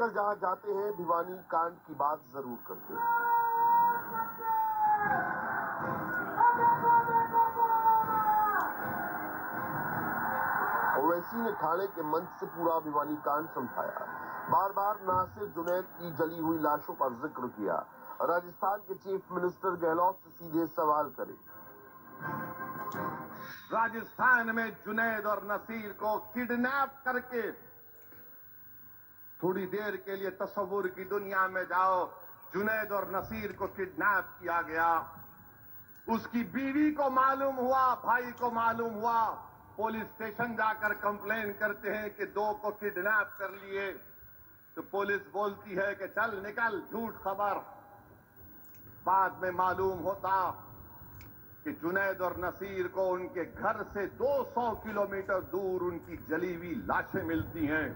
आजकल जहां जाते हैं भिवानी कांड की बात जरूर करते हैं। ओवैसी ने ठाणे के मंच से पूरा भिवानी कांड समझाया। बार बार नासिर जुनैद की जली हुई लाशों पर जिक्र किया। राजस्थान के चीफ मिनिस्टर गहलोत से सीधे सवाल करे। राजस्थान में जुनैद और नसीर को किडनैप करके थोड़ी देर के लिए तस्वुर की दुनिया में जाओ। जुनैद और नसीर को किडनैप किया गया, उसकी बीवी को मालूम हुआ, भाई को मालूम हुआ, पुलिस स्टेशन जाकर कंप्लेन करते हैं कि दो को किडनैप कर लिए, तो पुलिस बोलती है कि चल निकल, झूठ खबर। बाद में मालूम होता कि जुनैद और नसीर को उनके घर से 200 किलोमीटर दूर उनकी जली हुई लाशें मिलती हैं।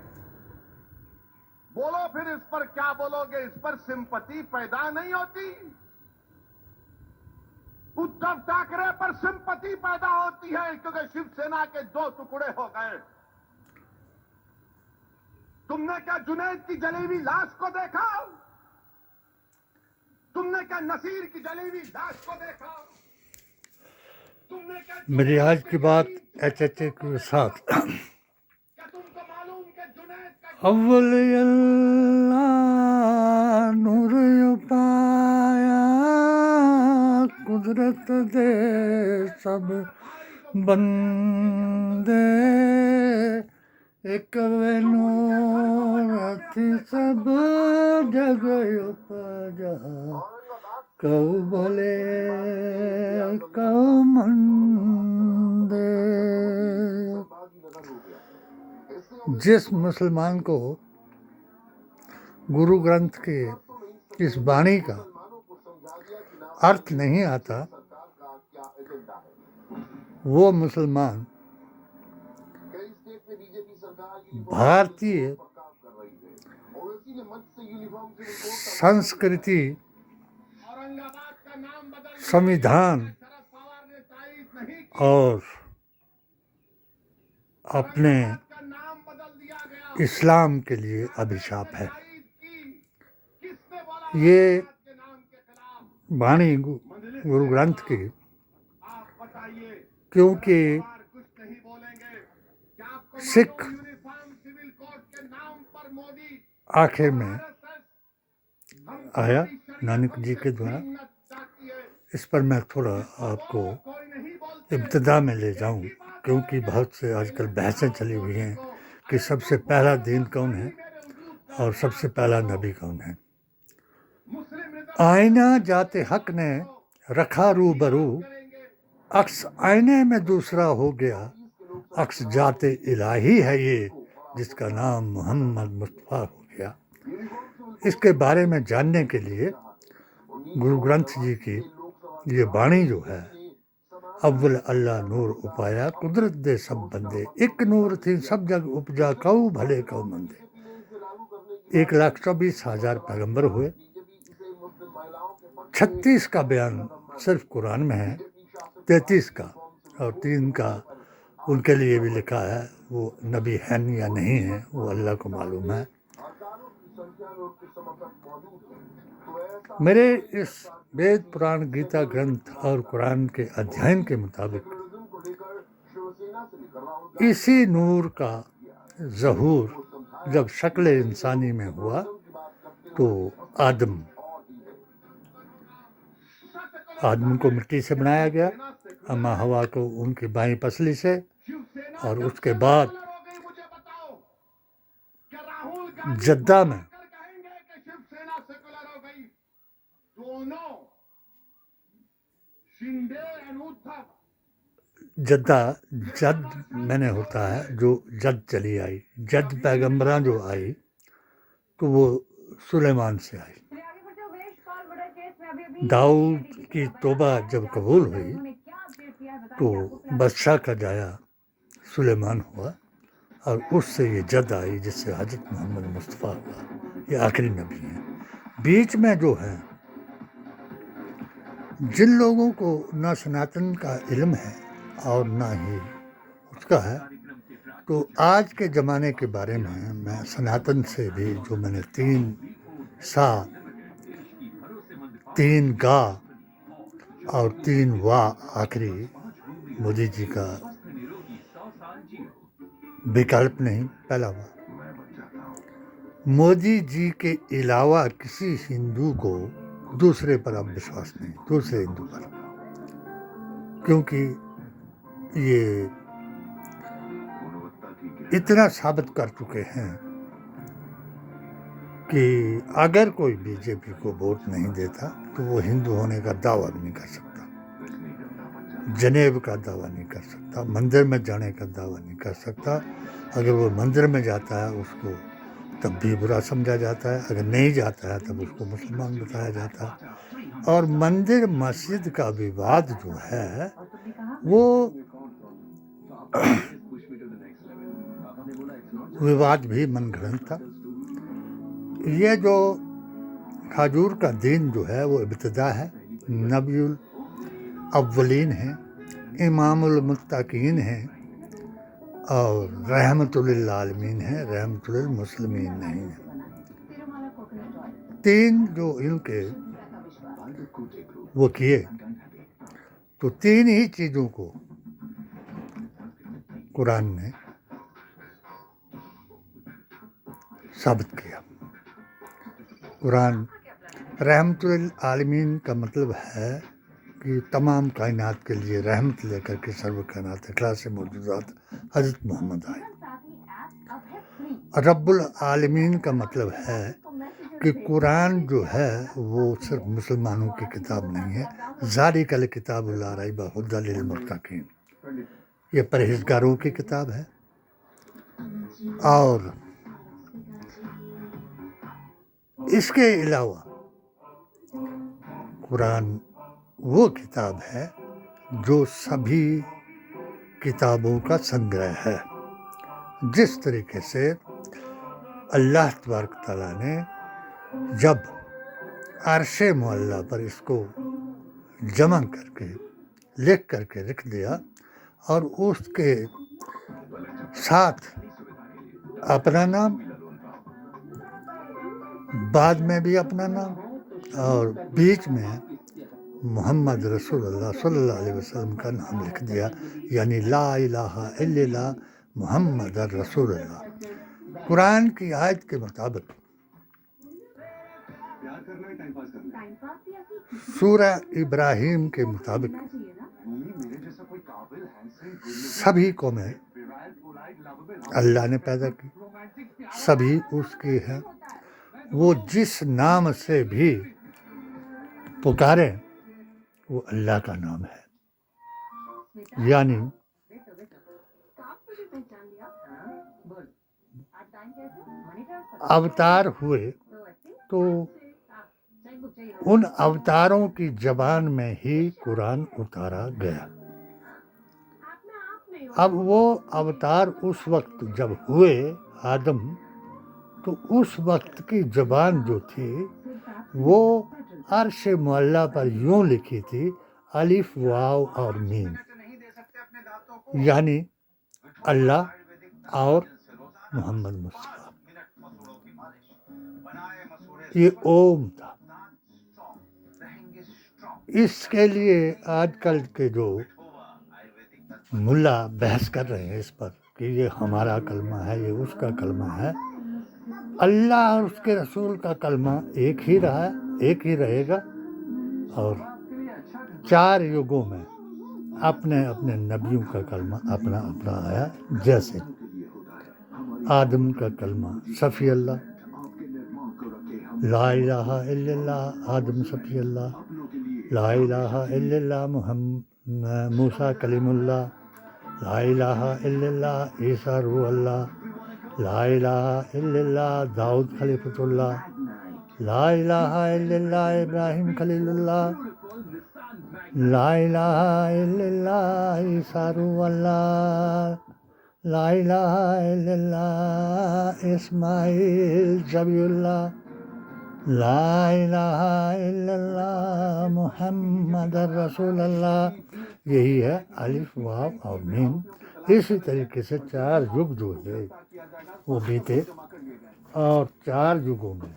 बोलो फिर इस पर क्या बोलोगे? इस पर सिंपैथी पैदा नहीं होती? उद्धव ठाकरे पर सिंपैथी पैदा होती है क्योंकि शिवसेना के 2 टुकड़े हो गए। तुमने क्या जुनैद की जली हुई लाश को देखा? तुमने क्या नसीर की जली हुई लाश को देखा? तुमने क्या मेरी आज की बात HHA के साथ क्या तुमको मालूम कि जुनैद का अव्वल अल्लाह नूर पाया कुदरत दे सब बंदे एक वे नूर थी सब जग उपजा कऊ भले कऊ मंदे। जिस मुसलमान को गुरु ग्रंथ के इस वाणी का अर्थ नहीं आता, वो मुसलमान भारतीय संस्कृति, संविधान और अपने इस्लाम के लिए अभिशाप है। ये वाणी गुरु ग्रंथ की, क्योंकि सिख आखिर में आया नानक जी के द्वारा। इस पर मैं थोड़ा आपको इब्तिदा में ले जाऊं, क्योंकि बहुत से आजकल बहसें चली हुई हैं कि सबसे पहला दीन कौन है और सबसे पहला नबी कौन है। आईना जाते हक ने रखा रूबरू, अक्स आईने में दूसरा हो गया, अक्स जाते इलाही है ये जिसका नाम मोहम्मद मुस्तफ़ा हो गया। इसके बारे में जानने के लिए गुरु ग्रंथ जी की ये वाणी जो है, अव्वल अल्लाह नूर उपाया कुदरत दे सब बंदे, एक नूर थी सब जग उपजा कऊ भले कऊ मंदे। 1,24,000 पैगंबर हुए, 36 का बयान सिर्फ कुरान में है, 33 का और 3 का उनके लिए भी लिखा है। वो नबी हैं या नहीं है वो अल्लाह को मालूम है। मेरे इस वेद पुराण गीता ग्रंथ और कुरान के अध्ययन के मुताबिक इसी नूर का ज़हूर जब शक्ल इंसानी में हुआ तो आदम को मिट्टी से बनाया गया, अम्मा हवा को उनकी बाईं पसली से, और उसके बाद जद्दा में जद्दा जद मैंने होता है जो जद चली आई, जद पैगंबरां जो आई तो वो सुलेमान से आई। दाऊद की तौबा जब कबूल हुई तो बादशाह का जाया सुलेमान हुआ और उससे ये जद आई जिससे हजरत मोहम्मद मुस्तफ़ा हुआ। ये आखिरी नबी हैं। बीच में जो है, जिन लोगों को ना सनातन का इल्म है और ना ही उसका है, तो आज के ज़माने के बारे में मैं सनातन से भी जो मैंने 3 सा 3 गा और 3 वाह आखिरी मोदी जी का विकल्प नहीं, पहला वाह। मोदी जी के अलावा किसी हिंदू को दूसरे पर अब विश्वास नहीं, दूसरे हिंदू पर, क्योंकि ये इतना साबित कर चुके हैं कि अगर कोई बीजेपी को वोट नहीं देता तो वो हिंदू होने का दावा भी नहीं कर सकता, जनेब का दावा नहीं कर सकता, मंदिर में जाने का दावा नहीं कर सकता। अगर वो मंदिर में जाता है उसको तब भी बुरा समझा जाता है, अगर नहीं जाता है तब उसको मुसलमान बताया जाता है। और मंदिर मस्जिद का विवाद जो है वो विवाद भी मनगढ़ंत था। ये जो खाजूर का दिन जो है वो इब्तिदा है, नबीउल अव्वलीन है, इमामुल मुत्तकीन है और रहमतुल लिल आलमीन है, रहमतुल लिल मुस्लिमीन नहीं है। 3 जो इनके वो किए तो 3 ही चीज़ों को कुरान ने साबित किया। कुरान रहमतुल लिल आलमीन का मतलब है कि तमाम कायनात के लिए रहमत लेकर के सर्व कायनात इखलास मौजूदात हज़रत मोहम्मद आए। रब्बुल आलमीन का मतलब है कि कुरान जो है वो सिर्फ मुसलमानों की किताब नहीं है, ज़ालिकल किताबु ला रैब हुदल लिल मुत्तकीन, ये परहेज़गारों की किताब है। और इसके अलावा कुरान वो किताब है जो सभी किताबों का संग्रह है। जिस तरीके से अल्लाह तबारक तआला ने जब अर्शे मुअल्ला पर इसको जमा करके लिख करके रख दिया और उसके साथ अपना नाम, बाद में भी अपना नाम और बीच में मोहम्मद रसूलुल्लाह सल्लल्लाहु अलैहि वसल्लम का नाम लिख दिया, यानी ला इलाहा इल्लल्लाह मोहम्मद रसूलुल्लाह। कुरान की आयत के मुताबिक सूरा इब्राहिम के मुताबिक सभी कौमें अल्लाह ने पैदा की, सभी उसकी हैं। वो जिस नाम से भी पुकारे वो अल्लाह का नाम है। यानी अवतार हुए तो उन अवतारों की ज़बान में ही कुरान उतारा गया। अब वो अवतार उस वक्त जब हुए आदम, तो उस वक्त की ज़बान जो थी वो अर्श मुअल्ला पर यूँ लिखी थी, अलिफ वाव और मीम, यानी अल्लाह और मोहम्मद मुस्तफ़ा। ये ओम था। इसके लिए आजकल के जो मुल्ला बहस कर रहे हैं इस पर कि ये हमारा कलमा है, ये उसका कलमा है। अल्लाह और उसके रसूल का कलमा एक ही रहा, एक ही रहेगा। और 4 युगों में अपने अपने नबियों का कलमा अपना अपना आया। जैसे आदम का कलमा सफ़ी अल्लाह, ला इलाहा इल्लल्लाह आदम सफ़ी अल्लाह, ला इलाहा इल्लल्लाह मुहम्मद मूसा कलीमुल्लाह, ला इलाहा इल्लल्लाह ईसा रूह अल्लाह, ला इलाहा इल्लल्लाह दाऊद खलीफतुल्लाह, ला इलाहा इल्लल्लाह इब्राहिम खलीलुल्लाह, ला इलाहा इल्लल्लाह ईसा रूह अल्लाह, ला इलाहा इल्लल्लाह इस्माइल जबीउल्लाह, ला इलाहा इल्लल्लाह मुहम्मद रसूलुल्लाह। यही है अलिफ वाव और मीम। इसी तरीके से 4 युग जो है वो बीते, और 4 युगों में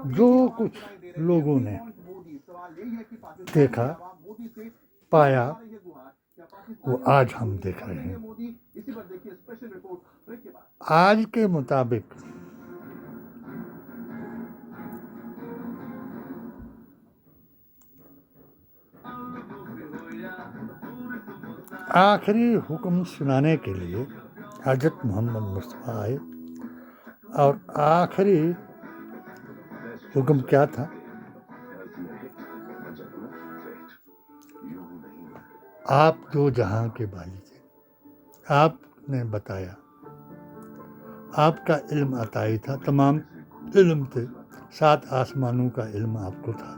जो कुछ लोगों ने देखा पाया वो आज हम देख रहे हैं। आज के मुताबिक आखिरी हुक्म सुनाने के लिए हजरत मोहम्मद मुस्तफ़ा आए, और आखिरी हुक्म क्या था? आप दो जहां के बाली थे, आपने बताया, आपका इल्म अताई था, तमाम इल्म थे, 7 आसमानों का इल्म आपको था,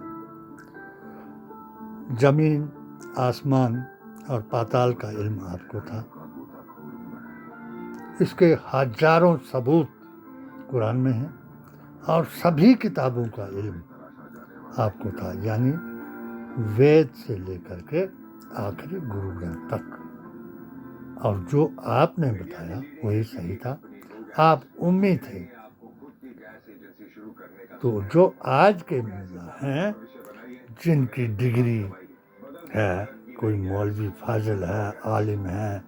जमीन आसमान और पाताल का इल्म आपको था। इसके हजारों सबूत कुरान में हैं, और सभी किताबों का इल्म आपको था, यानी वेद से लेकर के आखिरी गुरु ग्रंथ तक। और जो आपने बताया वही सही था। आप उम्मी थे। तो जो आज के मुल्ला हैं, जिनकी डिग्री है, कोई मौलवी फाजिल है, आलिम है,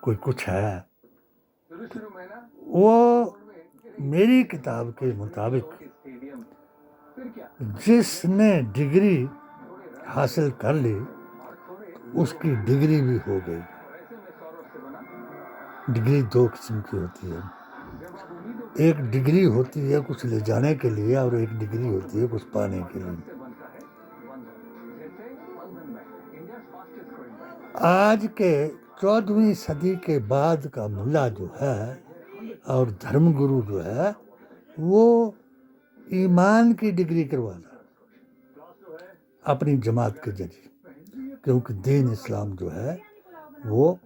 कोई कुछ है, वो मेरी किताब के मुताबिक जिसने डिग्री हासिल कर ली उसकी डिग्री भी हो गई। डिग्री 2 किस्म की होती है, एक डिग्री होती है कुछ ले जाने के लिए, और एक डिग्री होती है कुछ पाने के लिए। आज के 14वीं सदी के बाद का मुल्ला जो है और धर्मगुरु जो है, वो ईमान की डिग्री करवा रहा अपनी जमात के जरिए, क्योंकि दीन इस्लाम जो है वो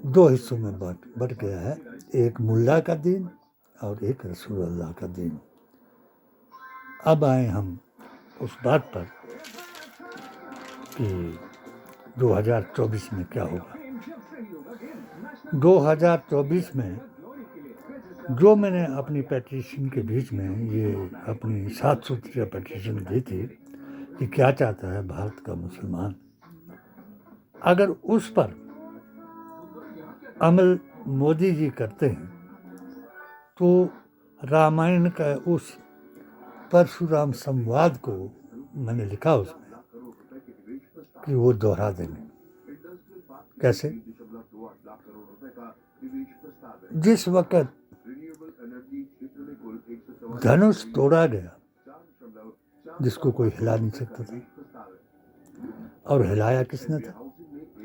2 हिस्सों में बट गया है, एक मुल्ला का दीन और एक रसूल अल्लाह का दीन। अब आए हम उस बात पर कि 2024 में क्या होगा। 2024 में जो मैंने अपनी पेटिशन के बीच में ये अपनी 7 सूत्रीय पेटिशन दी थी कि क्या चाहता है भारत का मुसलमान, अगर उस पर अमल मोदी जी करते हैं तो रामायण का उस परशुराम संवाद को मैंने लिखा उसमें कि वो दोहरा देंगे। कैसे? जिस वक्त धनुष तोड़ा गया, जिसको कोई हिला नहीं सकता था, और हिलाया किसने था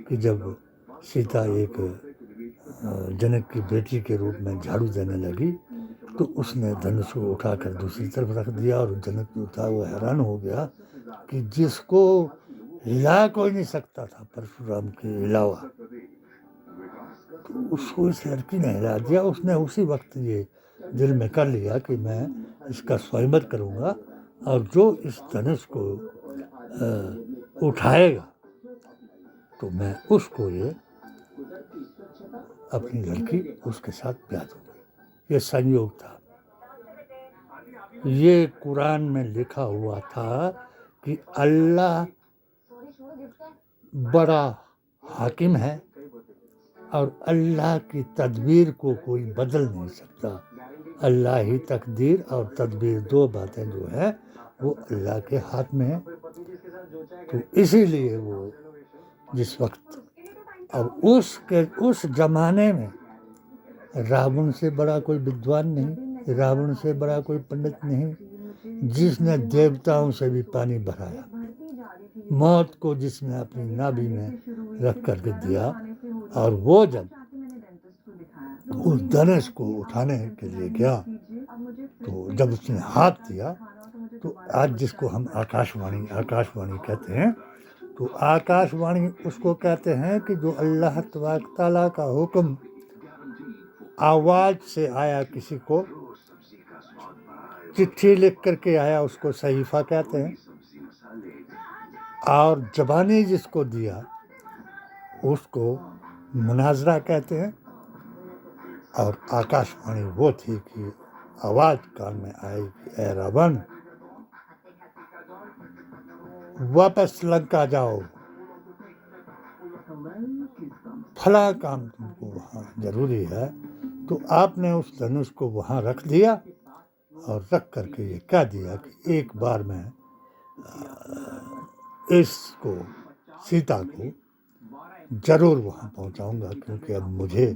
कि जब सीता एक जनक की बेटी के रूप में झाड़ू देने लगी तो उसने धनुष को उठाकर दूसरी तरफ रख दिया, और जनक जो था वो हैरान हो गया कि जिसको हिला कोई नहीं सकता था परशुराम के अलावा, तो उसको इस लड़की ने हिला दिया। उसने उसी वक्त ये दिल में कर लिया कि मैं इसका स्वयंवर करूँगा, और जो इस धनुष को उठाएगा तो मैं उसको ये अपनी लड़की उसके साथ ब्याह दूंगी। ये संयोग था, ये कुरान में लिखा हुआ था कि अल्लाह बड़ा हाकिम है और अल्लाह की तदबीर को कोई बदल नहीं सकता। अल्लाह ही तकदीर और तदबीर 2 बातें जो है वो अल्लाह के हाथ में है। तो इसीलिए वो जिस वक्त, और उस जमाने में रावण से बड़ा कोई विद्वान नहीं, रावण से बड़ा कोई पंडित नहीं, जिसने देवताओं से भी पानी भराया, मौत को जिसने अपनी नाभि में रख करके दिया, और वो जब उस धनुष को उठाने के लिए गया तो जब उसने हाथ दिया, तो आज जिसको हम आकाशवाणी कहते हैं, तो आकाशवाणी उसको कहते हैं कि जो अल्लाह तबारक ताला का हुक्म आवाज़ से आया, किसी को चिट्ठी लिख करके आया, उसको सहीफा कहते हैं। और ज़बानी जिसको दिया उसको मुनाजरा कहते हैं। और आकाशवाणी वो थी कि आवाज़ कान में आई कि ए रावण, वापस लंका जाओ, फला काम तुमको वहाँ जरूरी है। तो आपने उस धनुष को वहाँ रख दिया और रख करके ये कह दिया कि एक बार मैं इसको, सीता को जरूर वहाँ पहुँचाऊँगा, क्योंकि अब मुझे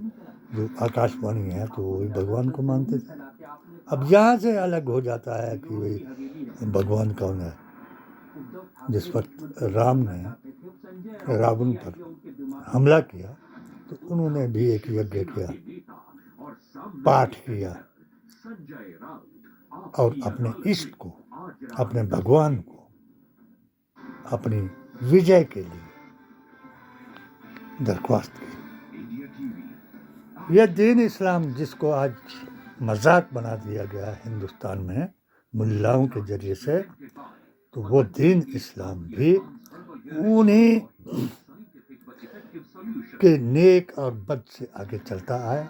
जो आकाशवाणी है तो वही भगवान को मानते थे। अब यहाँ से अलग हो जाता है कि भाई भगवान कौन है। जिस वक्त राम ने रावण पर हमला किया तो उन्होंने भी एक यज्ञ किया, पाठ किया और अपने इष्ट को, अपने भगवान को, अपनी विजय के लिए दरख्वास्त की। यह दीन इस्लाम जिसको आज मजाक बना दिया गया हिंदुस्तान में मुल्लाओं के जरिए से, तो वो दीन इस्लाम भी उन्हीं के नेक और बद से आगे चलता आया।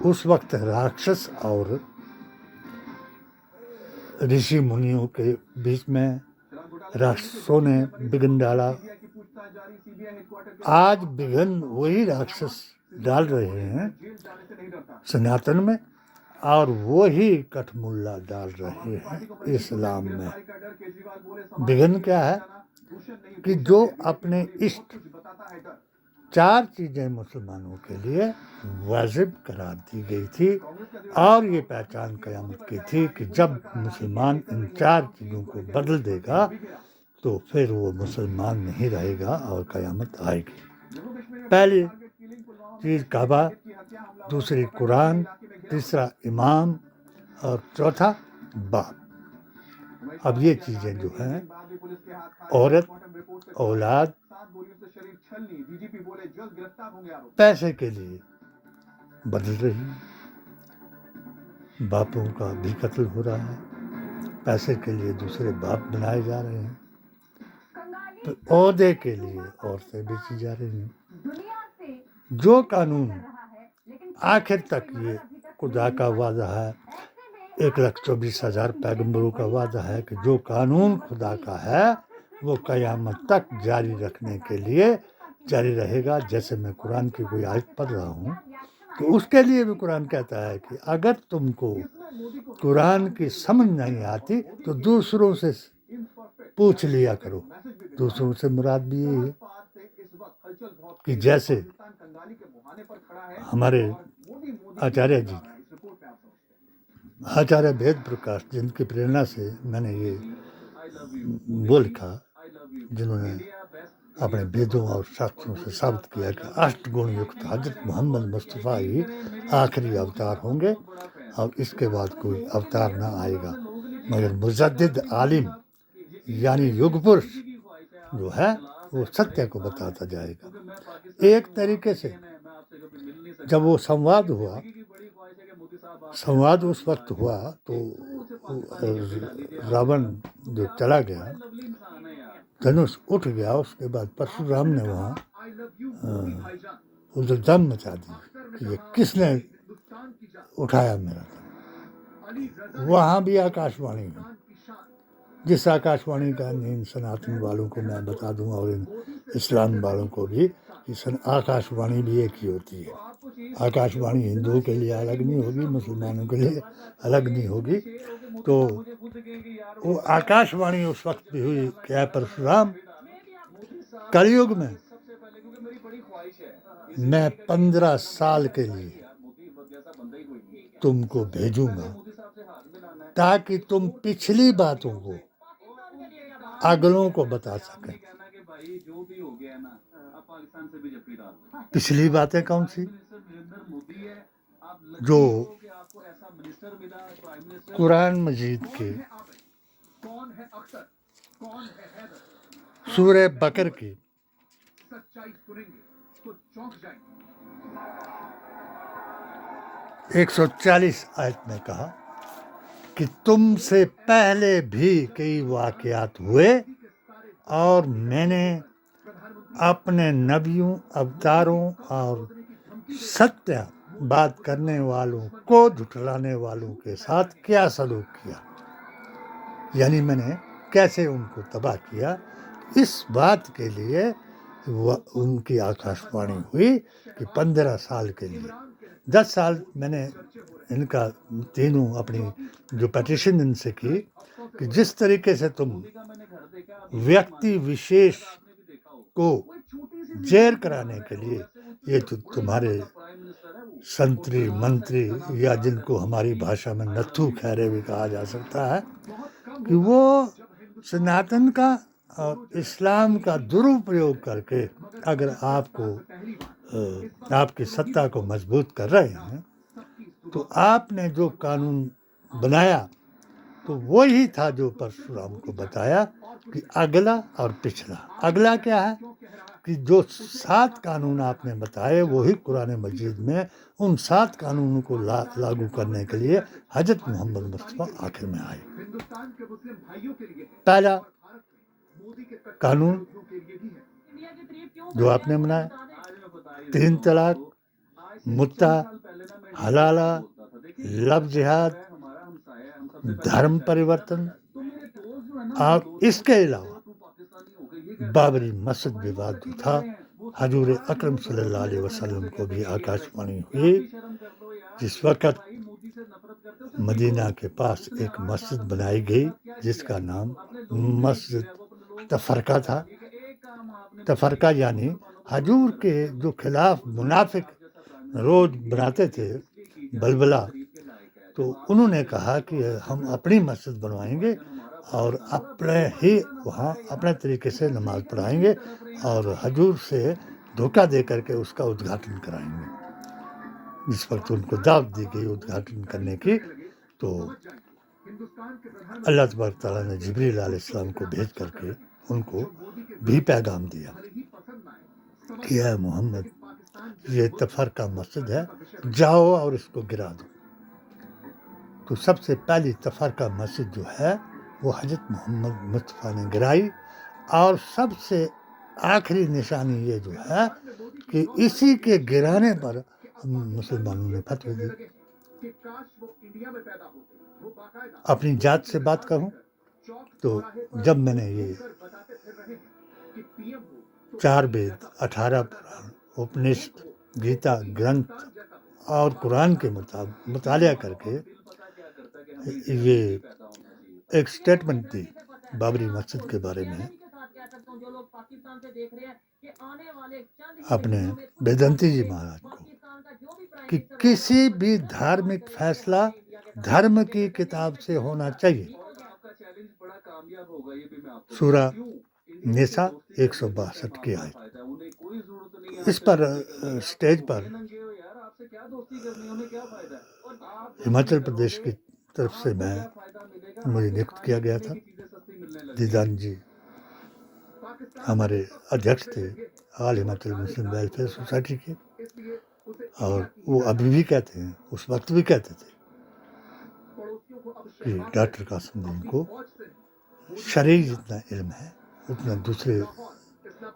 उस वक्त राक्षस और ऋषि मुनियों के बीच में राक्षसों ने विघ्न डाला। आज विघ्न वही राक्षस डाल रहे हैं सनातन में, और वही कठमुल्ला डाल रहे हैं इस्लाम में। विघ्न क्या है कि जो अपने इष्ट 4 चीज़ें मुसलमानों के लिए वाजिब करार दी गई थी, और ये पहचान क़यामत की थी कि जब मुसलमान इन 4 चीज़ों को बदल देगा तो फिर वो मुसलमान नहीं रहेगा और क़यामत आएगी। पहली चीज़ काबा, दूसरी कुरान, तीसरा इमाम और चौथा बाप। अब ये चीज़ें जो हैं औरत, औलाद, पैसे के लिए बदल रही है। बापों का भी कत्ल हो रहा है, पैसे के लिए दूसरे बाप बनाए जा रहे हैं, तो ओहदे के लिए औरतें बेची जा रही हैं। जो कानून आखिर तक ये खुदा का वादा है, 1,24,000 पैगंबरों का वादा है कि जो कानून खुदा का है वो क़यामत तक जारी रखने के लिए जारी रहेगा। जैसे मैं कुरान की कोई आयत पढ़ रहा हूँ तो उसके लिए भी कुरान कहता है कि अगर तुमको कुरान की समझ नहीं आती तो दूसरों से पूछ लिया करो। दूसरों से मुराद भी यही है कि जैसे हमारे आचार्य जी, आचार्य वेद प्रकाश, जिनकी प्रेरणा से मैंने ये वो लिखा, जिन्होंने अपने वेदों और शास्त्रों से साबित किया कि 8 गुण युक्त हजरत मोहम्मद मुस्तफ़ा ही आखिरी अवतार होंगे और इसके बाद कोई अवतार ना आएगा, मगर मुजद्दिद आलिम यानी युग पुरुष जो है वो सत्य को बताता जाएगा। एक तरीके से जब वो संवाद हुआ, संवाद उस वक्त हुआ तो रावण जो चला गया, धनुष उठ गया, उसके बाद परशुराम ने वहाँ उधम मचा दी कि ये किसने उठाया मेरा धनुष। वहाँ भी आकाशवाणी है, जिस आकाशवाणी का इन सनातन वालों को मैं बता दूँ और इन इस्लाम वालों को भी कि आकाशवाणी भी एक ही होती है। आकाशवाणी हिंदुओं के लिए अलग नहीं होगी, मुसलमानों के लिए अलग नहीं होगी। तो वो आकाशवाणी उस वक्त भी हुई क्या परशुराम, कलयुग में मैं 15 साल के लिए तुमको भेजूंगा ताकि तुम पिछली बातों को अगलों को बता सकें। पिछली बातें कौन सी? जो कुरान मजीद के सूरह बकर की 140 आयत में कहा कि तुमसे पहले भी कई वाक़यात हुए और मैंने अपने नबियों, अवतारों और सत्य बात करने वालों को झुठलाने वालों के साथ क्या सलूक किया, यानी मैंने कैसे उनको तबाह किया। इस बात के लिए उनकी आकाशवाणी हुई कि 15 साल के लिए 10 साल मैंने इनका तीनों अपनी जो पिटीशन इनसे की कि जिस तरीके से तुम व्यक्ति विशेष को जेर कराने के लिए ये तो तुम्हारे संतरी मंत्री या जिनको हमारी भाषा में नत्थू खैरे भी कहा जा सकता है कि वो सनातन का और इस्लाम का दुरुपयोग करके अगर आपको आपकी सत्ता को मजबूत कर रहे हैं तो आपने जो कानून बनाया तो वही था जो परशुराम को बताया कि अगला और पिछला। अगला क्या है कि जो 7 कानून आपने बताए वही कुरान मजीद में उन 7 कानूनों को लागू करने के लिए हजरत मोहम्मद मुस्तफा आखिर में आए। पहला कानून जो आपने बनाया 3 तलाक, मुत्ता, हलाला, लव जिहाद, धर्म परिवर्तन और इसके अलावा बाबरी मस्जिद विवाद जो था हजूर अकरम सल्लल्लाहु अलैहि वसल्लम को भी आकाशवाणी हुई। जिस वक़्त मदीना के पास एक मस्जिद बनाई गई जिसका नाम मस्जिद तफरका था। तफरका यानी हजूर के जो खिलाफ मुनाफिक रोज बनाते थे बलबला, तो उन्होंने कहा कि हम अपनी मस्जिद बनवाएंगे और अपने ही वहाँ अपने तरीके से नमाज पढ़ाएंगे और हजूर से धोखा दे करके उसका उद्घाटन कराएंगे। जिस वक्त उनको दावत दी गई उद्घाटन करने की तो अल्लाह तबारक तआला ने जिब्रील अलैहिस्सलाम को भेज करके उनको भी पैगाम दिया कि है मोहम्मद ये तफरका मस्जिद है, जाओ और इसको गिरा दो। तो सबसे पहली तफरका मस्जिद जो है वो हजरत मोहम्मद मुस्तफ़ा ने गिराई और सबसे आखिरी निशानी ये जो है कि इसी के गिराने पर मुसलमानों ने फतवा दी। अपनी जात से बात करूं तो जब मैंने ये 4 वेद, 18 पुराण, उपनिषद, गीता ग्रंथ और कुरान के मुतालिया करके ये एक स्टेटमेंट दी बाबरी मस्जिद के बारे में अपने वेदांती जी महाराज को कि किसी भी धार्मिक फैसला धर्म की किताब से होना चाहिए। सूरा निसा 162 की आयत। इस पर स्टेज पर हिमाचल प्रदेश की तरफ से मुझे नियुक्त किया गया था। दीदान जी हमारे अध्यक्ष थे ऑल हिमाचल मुस्लिम वेलफेयर सोसाइटी के, और वो अभी भी कहते हैं, उस वक्त भी कहते थे कि डॉक्टर कासिमुद्दीन को शरई जितना इल्म है उतना दूसरे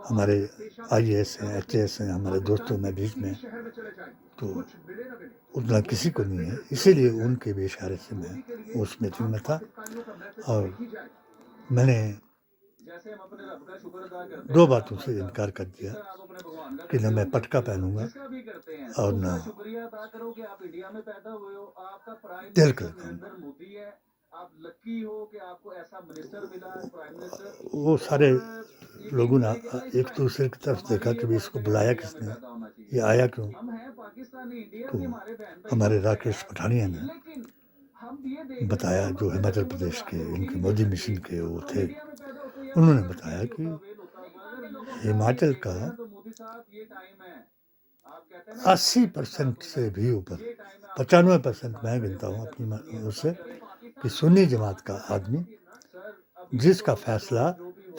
हमारे IAS हैं, HAS हैं, हमारे दोस्तों में बीच में तो उतना किसी को नहीं है। इसीलिए उनके भी इशारे से मैं उस मीटिंग में था और मैंने 2 बातों से इनकार कर दिया कि न मैं पटका पहनूंगा और न तिलक लगाऊंगा। वो सारे लोगों ने एक दूसरे की तरफ देखा कि इसको बुलाया किसने, ये आया क्यों। तो हमारे राकेश पठानिया ने बताया, जो हिमाचल प्रदेश के इनके मोदी मिशन के वो थे, उन्होंने बताया कि हिमाचल का 80% से भी ऊपर 95% मैं गिनता हूँ अपनी उससे कि सुन्नी जमात का आदमी जिसका फैसला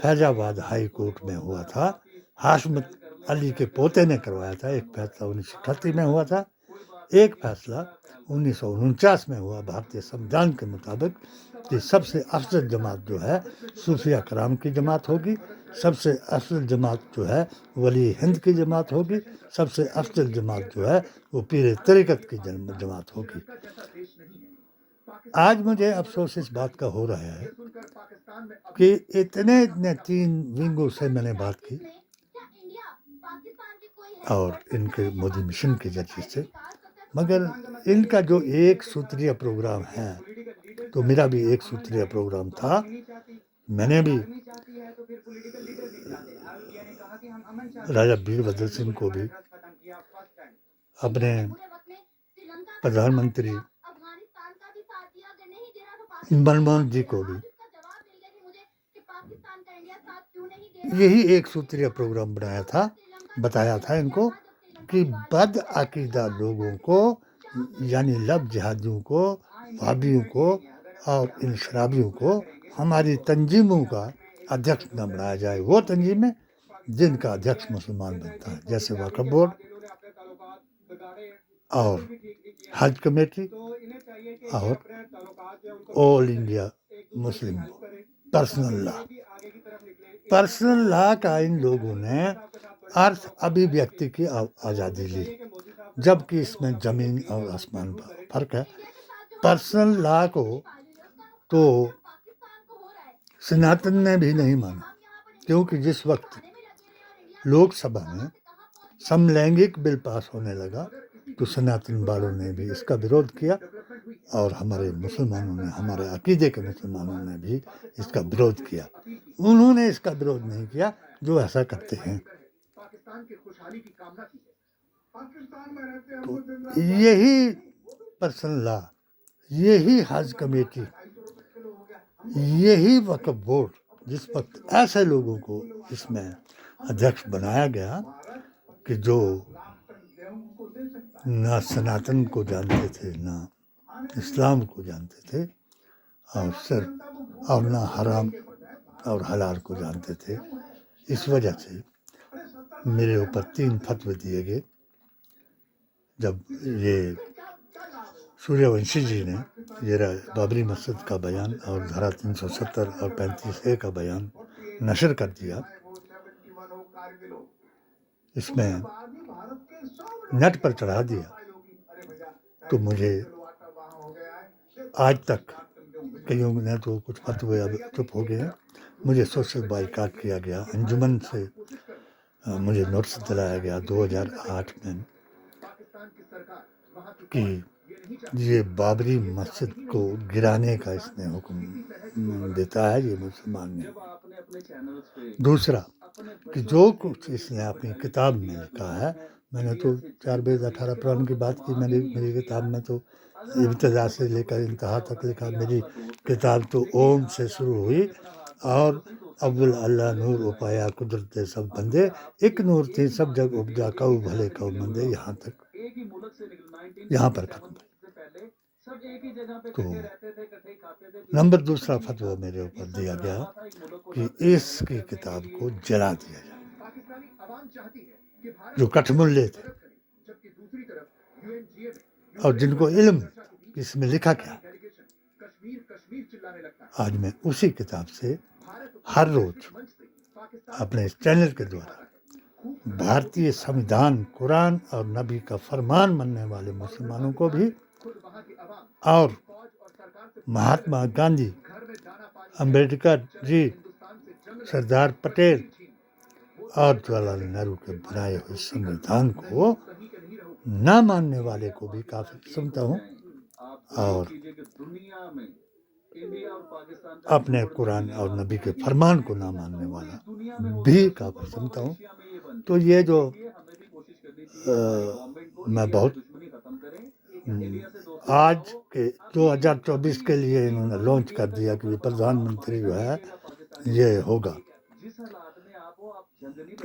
फैजाबाद हाई कोर्ट में हुआ था, हाशमत अली के पोते ने करवाया था। एक फैसला 1938 में हुआ था, एक फैसला 1949 में हुआ भारतीय संविधान के मुताबिक कि सबसे अफजल जमात जो है सूफिया कराम की जमात होगी, सबसे अफजल जमात जो है वली हिंद की जमात होगी, सबसे अफजल जमात जो है वो पीर तरीक़त की जमात होगी। आज मुझे अफसोस इस बात का हो रहा है कि इतने 3 विंगों से मैंने बात की और इनके मोदी मिशन के जरिए से, मगर इनका जो एक सूत्रीय प्रोग्राम है, तो मेरा भी एक सूत्रीय प्रोग्राम था। मैंने भी राजा वीरभद्र सिंह को भी, अपने प्रधानमंत्री मनमोहन जी को भी यही एक सूत्रीय प्रोग्राम बनाया था, बताया था इनको कि बदअकीदा लोगों को यानी लब जिहादियों को, वहाबियों को और इन शराबियों को हमारी तंजीमों का अध्यक्ष न बनाया जाए। वो तंजीमें जिनका अध्यक्ष मुसलमान बनता है, जैसे वक्फ बोर्ड और हज कमेटी और all India Muslim personal law का इन लोगों ने अर्थ अभिव्यक्ति की आज़ादी ली, जबकि इसमें ज़मीन और आसमान का फर्क है। पर्सनल लॉ को तो सनातन ने भी नहीं माना, क्योंकि जिस वक्त लोकसभा में समलैंगिक बिल पास होने लगा तो सनातन वालों ने भी इसका विरोध किया और हमारे मुसलमानों ने, हमारे अकीदे के मुसलमानों ने भी इसका विरोध किया। उन्होंने इसका विरोध नहीं किया जो ऐसा करते हैं। तो यही पर्सनल लॉ, यही हज कमेटी, यही वक्फ बोर्ड, जिस वक्त ऐसे लोगों को इसमें अध्यक्ष बनाया गया कि जो ना सनातन को जानते थे, ना इस्लाम को जानते थे, और सिर्फ और ना हराम और हलाल को जानते थे। इस वजह से मेरे ऊपर 3 फतवे दिए गए। जब ये सूर्यवंशी जी ने ये बाबरी मस्जिद का बयान और धारा 370 और 35A का बयान नशर कर दिया, इसमें नेट पर चढ़ा दिया, तो मुझे आज तक कईयों ने तो कुछ फतवे अब चुप हो गए हैं, मुझे सोशल बाइकाट किया गया। अंजुमन से मुझे नोटिस दिलाया गया 2008 में कि ये बाबरी मस्जिद को गिराने का इसने हुक्म देता है, ये मुसलमान ने। दूसरा कि जो कुछ इसने अपनी किताब में लिखा है, मैंने तो 4 बेद 18 पुराण की बात की, मेरी किताब में तो इब्तिदा से लेकर इंतहा तक लिखा। मेरी किताब तो ओम से शुरू हुई और अब्दुल अल्लाह नूर उपाया कुदरत सब बंदे, एक नूर थी सब जग उपजा कऊ भले कऊ मंदे, यहाँ तक, यहाँ पर खत्म। तो नंबर दूसरा फतवा मेरे ऊपर दिया गया कि इसकी किताब को जला दिया जाए। जो कठमुल्ले थे और जिनको इल्म इसमें लिखा क्या, आज मैं उसी किताब से हर रोज अपने चैनल के द्वारा भारतीय संविधान, कुरान और नबी का फरमान मानने वाले मुसलमानों को भी, और महात्मा गांधी, अंबेडकर जी, सरदार पटेल और जवाहरलाल नेहरू के बनाए हुए संविधान को न मानने वाले को भी काफी सुनता हूँ, और अपने कुरान और नबी के फरमान को ना मानने वाला भी काफी सुनता हूँ। तो ये जो मैं बहुत आज के 2024 के लिए इन्होंने लॉन्च कर दिया कि प्रधानमंत्री जो है ये होगा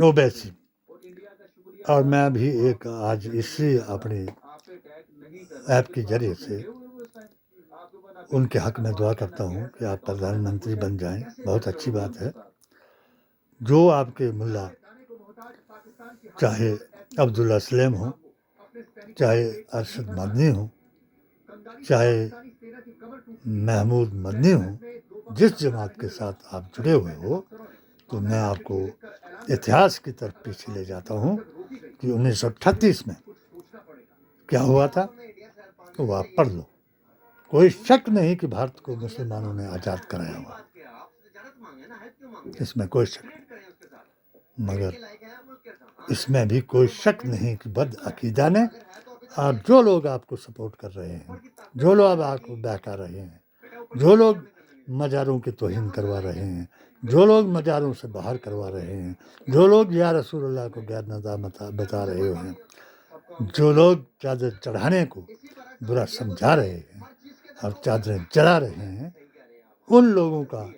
ओवैसी, और मैं भी एक आज इसी अपनी ऐप के जरिए से उनके हक में दुआ करता हूँ कि आप प्रधानमंत्री बन जाएं। बहुत अच्छी बात है। जो आपके मुल्ला, चाहे अब्दुल्ला सलेम हो, चाहे अरशद मदनी हो, चाहे महमूद मदनी हो, जिस जमात के साथ आप जुड़े हुए हो, तो मैं आपको इतिहास की तरफ पीछे ले जाता हूँ कि 1938 में क्या हुआ था, तो आप पढ़ लो। कोई शक नहीं कि भारत को मुसलमानों ने आज़ाद कराया हुआ, इसमें कोई शक नहीं। मगर इसमें भी कोई शक नहीं कि बद अकीदा ने, और जो लोग आपको सपोर्ट कर रहे हैं, जो लोग आपको बहका रहे हैं, जो लोग मज़ारों की तौहीन करवा रहे हैं, जो लोग मज़ारों से बाहर करवा रहे हैं, जो लोग या रसूलुल्लाह को गैर नज़ा बता रहे हैं, जो लोग चादर चढ़ाने को बुरा समझा रहे हैं और चादरें जला रहे हैं, उन लोगों का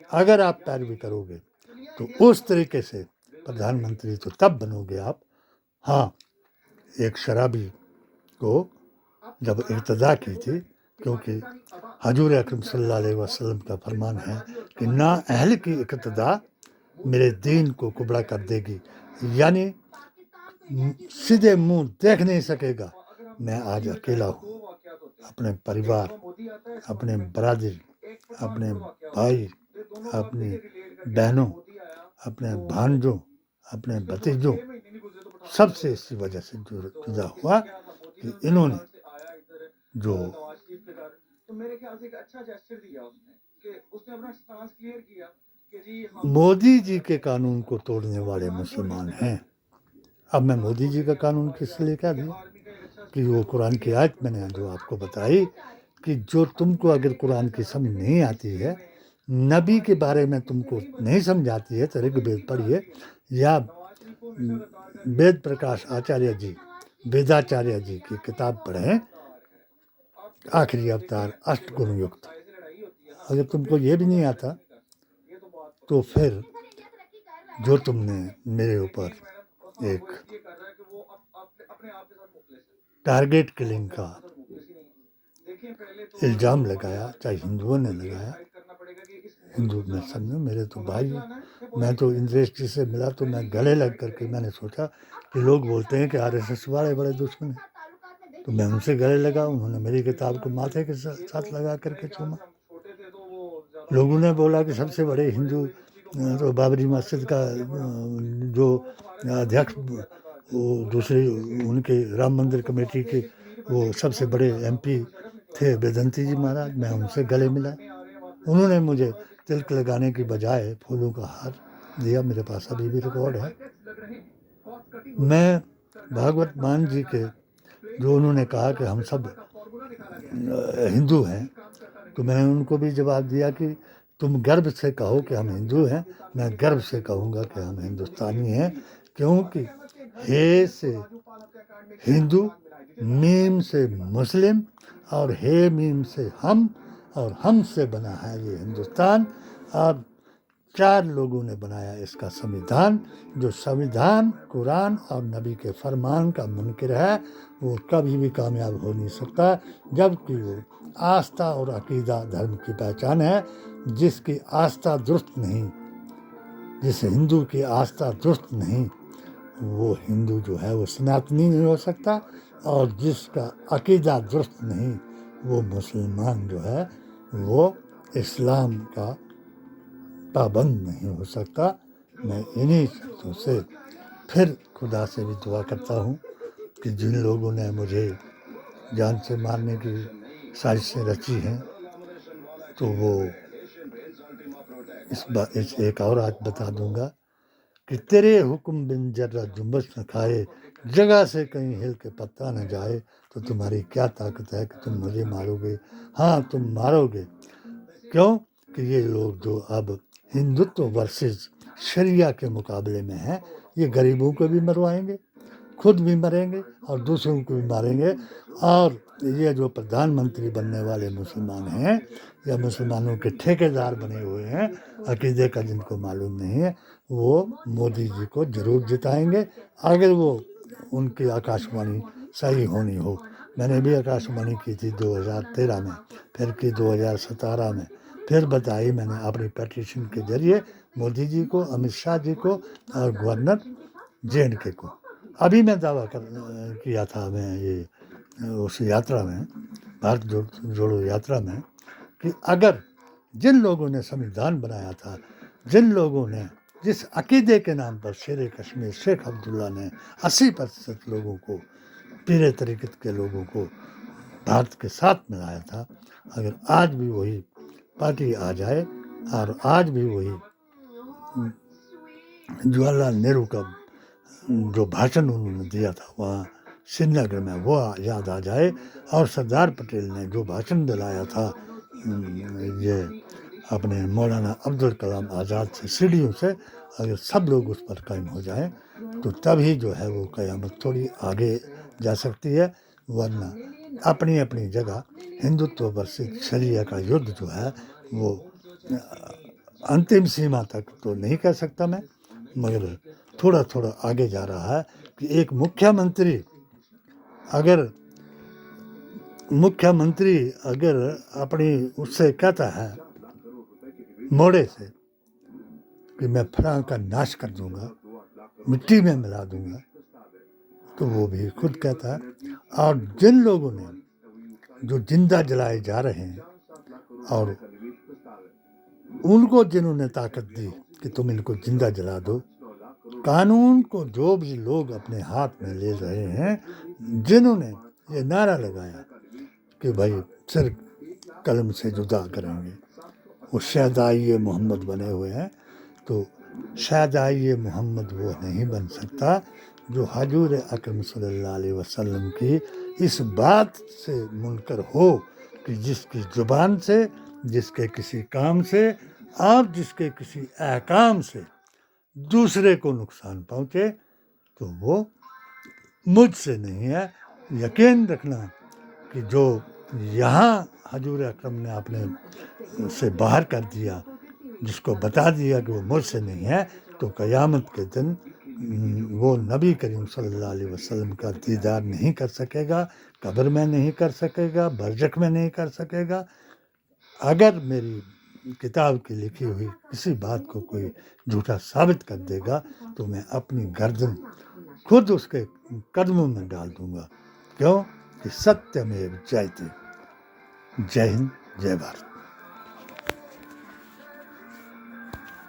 अगर आप पैरवी करोगे तो उस तरीके से प्रधानमंत्री तो तब बनोगे आप। हाँ, एक शराबी को जब इर्तदा की थी, क्योंकि हजूर अकरम सल्लल्लाहु अलैहि वसल्लम का फरमान है कि ना अहल की इक़्तिदा मेरे दीन को कुबड़ा कर देगी, यानी सीधे मुंह देख नहीं सकेगा। मैं आज अकेला हूँ, अपने परिवार, अपने बरादरी, अपने भाई, अपनी बहनों, अपने भांजों, अपने भतीजों, सबसे इसी वजह से जुदा हुआ कि इन्होंने जो मोदी जी के कानून को तोड़ने वाले मुसलमान हैं। अब मैं मोदी जी का कानून किस लिए कह दूँ कि वो कुरान की आयत मैंने जो आपको बताई कि जो तुमको अगर कुरान की समझ नहीं आती है, नबी के बारे में तुमको नहीं समझाती है, तो ऋग्वेद पढ़िए या वेद प्रकाश आचार्य जी, वेदाचार्य जी की किताब पढ़ें, आखिरी अवतार अष्टगुण युक्त। अगर तुमको ये भी नहीं आता तो फिर जो तुमने मेरे ऊपर एक टारगेट किलिंग का इल्ज़ाम लगाया, चाहे हिंदुओं ने लगाया, हिंदू में समझो मेरे तो भाई हैं। मैं तो इंद्रेश जी से मिला तो मैं गले लग करके मैंने सोचा कि लोग बोलते हैं कि आरएसएस वाले बड़े दुश्मन हैं, तो मैं उनसे गले लगा। उन्होंने मेरी किताब को माथे के साथ लगा करके चूमा। लोगों ने बोला कि सबसे बड़े हिंदू तो बाबरी मस्जिद का जो अध्यक्ष, वो दूसरे उनके राम मंदिर कमेटी के वो सबसे बड़े एमपी थे वेदंती जी महाराज। मैं उनसे गले मिला, उन्होंने मुझे तिलक लगाने की बजाय फूलों का हार दिया। मेरे पास अभी भी रिकॉर्ड है। मैं भागवत मान जी के जो उन्होंने कहा कि हम सब हिंदू हैं, तो मैंने उनको भी जवाब दिया कि तुम गर्व से कहो कि हम हिंदू हैं, मैं गर्व से कहूँगा कि हम हिंदुस्तानी हैं, क्योंकि हे से हिंदू, मीम से मुस्लिम और हे मीम से हम, और हम से बना है ये हिंदुस्तान। और 4 लोगों ने बनाया इसका संविधान। जो संविधान कुरान और नबी के फरमान का मुनकिर है, वो कभी भी कामयाब हो नहीं सकता, जबकि वो आस्था और अकीदा धर्म की पहचान है। जिसकी आस्था दुरुस्त नहीं, जिस हिंदू की आस्था दुरुस्त नहीं, वो हिंदू जो है वो सनातनी नहीं हो सकता, और जिसका अकीदा दुरुस्त नहीं, वो मुसलमान जो है वो इस्लाम का पाबंद नहीं हो सकता। मैं इन्हीं शर्तों से फिर खुदा से भी दुआ करता हूँ कि जिन लोगों ने मुझे जान से मारने की साजिशें रची हैं, तो वो इस एक और आज बता दूंगा कि तेरे हुक्म बिन जर्रा जुम्बश न खाए, जगह से कहीं हिल के पत्ता न जाए, तो तुम्हारी क्या ताकत है कि तुम मुझे मारोगे। हाँ, तुम मारोगे। क्यों कि ये लोग जो अब हिंदुत्व वर्सेस शरिया के मुकाबले में हैं, ये गरीबों को भी मरवाएंगे, खुद भी मरेंगे और दूसरों को भी मारेंगे। और ये जो प्रधानमंत्री बनने वाले मुसलमान हैं या मुसलमानों के ठेकेदार बने हुए हैं, अकीदे का जिनको मालूम नहीं है, वो मोदी जी को जरूर जिताएंगे, अगर वो उनकी आकाशवाणी सही होनी हो। मैंने भी आकाशवाणी की थी 2013 में, फिर की 2017 में, फिर बताई मैंने अपनी पेटिशन के जरिए मोदी जी को, अमित शाह जी को और गवर्नर JNK को। अभी मैं दावा किया था मैं ये उस यात्रा में, भारत जोड़ो यात्रा में कि अगर जिन लोगों ने संविधान बनाया था, जिन लोगों ने जिस अकीदे के नाम पर शेर कश्मीर शेख अब्दुल्ला ने 80% लोगों को, पीरे तरीक़त के लोगों को भारत के साथ मिलाया था, अगर आज भी वही पार्टी आ जाए और आज भी वही जवाहरलाल नेहरू का जो भाषण उन्होंने दिया था वहाँ श्रीनगर में वो याद आ जाए, और सरदार पटेल ने जो भाषण दिलाया था ये अपने मौलाना अब्दुल कलाम आज़ाद से सीढ़ियों से, अगर सब लोग उस पर कायम हो जाएं तो तभी जो है वो क़यामत थोड़ी आगे जा सकती है, वरना अपनी अपनी जगह हिंदुत्व वर्सेस शरिया का युद्ध जो है वो अंतिम सीमा तक तो नहीं कह सकता मैं, मगर थोड़ा थोड़ा आगे जा रहा है कि एक मुख्यमंत्री अगर अपनी उससे कहता है मोड़े से कि मैं फलां का नाश कर दूंगा, मिट्टी में मिला दूंगा, तो वो भी खुद कहता है। और जिन लोगों ने जो जिंदा जलाए जा रहे हैं और उनको जिन्होंने ताकत दी कि तुम इनको जिंदा जला दो, कानून को जो भी लोग अपने हाथ में ले रहे हैं, जिन्होंने ये नारा लगाया कि भाई सिर कलम से जुदा करेंगे, वो शहदाई मोहम्मद बने हुए हैं। तो शहदाई मोहम्मद वो नहीं बन सकता जो हजूर अकरम सल्लल्लाहु अलैहि वसल्लम की इस बात से मुनकर हो कि जिसकी ज़ुबान से, जिसके किसी काम से और जिसके किसी अहकाम से दूसरे को नुकसान पहुँचे, तो वो मुझसे नहीं है। यकीन रखना कि जो यहाँ हजूर अकरम ने अपने से बाहर कर दिया, जिसको बता दिया कि वो मुझसे नहीं है, तो क़यामत के दिन वो नबी करीम सल्लल्लाहु अलैहि वसल्लम का दीदार नहीं कर सकेगा, कब्र में नहीं कर सकेगा, बरज़ख में नहीं कर सकेगा। अगर मेरी किताब की लिखी हुई किसी बात को कोई झूठा साबित कर देगा तो मैं अपनी गर्दन खुद उसके कदमों में डाल दूंगा। क्यों कि सत्यमेव जयते। जय हिंद, जय भारत।